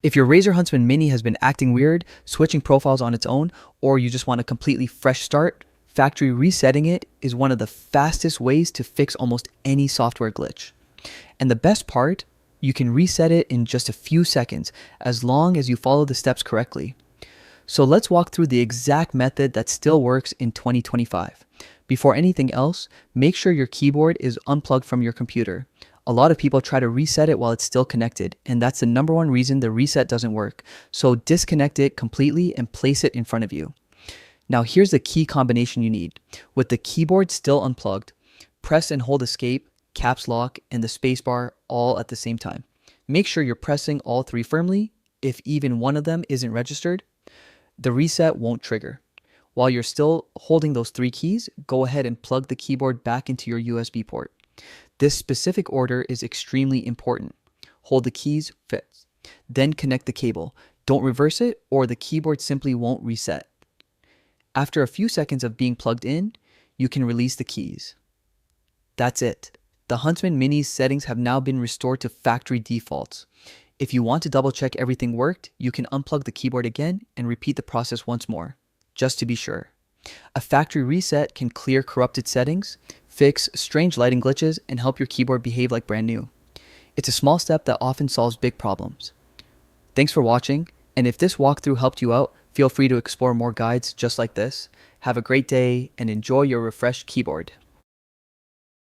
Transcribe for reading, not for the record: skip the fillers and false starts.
If your Razer Huntsman Mini has been acting weird, switching profiles on its own, or you just want a completely fresh start, factory resetting it is one of the fastest ways to fix almost any software glitch. And the best part, you can reset it in just a few seconds as long as you follow the steps correctly. So let's walk through the exact method that still works in 2025. Before anything else, make sure your keyboard is unplugged from your computer. A lot of people try to reset it while it's still connected, and that's the number one reason the reset doesn't work. So disconnect it completely and place it in front of you. Now here's the key combination you need. With the keyboard still unplugged, press and hold escape, caps lock, and the spacebar all at the same time. Make sure you're pressing all three firmly. If even one of them isn't registered, the reset won't trigger. While you're still holding those three keys, go ahead and plug the keyboard back into your USB port. This specific order is extremely important. Hold the keys fixed, then connect the cable. Don't reverse it or the keyboard simply won't reset. After a few seconds of being plugged in, you can release the keys. That's it. The Huntsman Mini's settings have now been restored to factory defaults. If you want to double check everything worked, you can unplug the keyboard again and repeat the process once more, just to be sure. A factory reset can clear corrupted settings, fix strange lighting glitches, and help your keyboard behave like brand new. It's a small step that often solves big problems. Thanks for watching, and if this walkthrough helped you out, feel free to explore more guides just like this. Have a great day and enjoy your refreshed keyboard.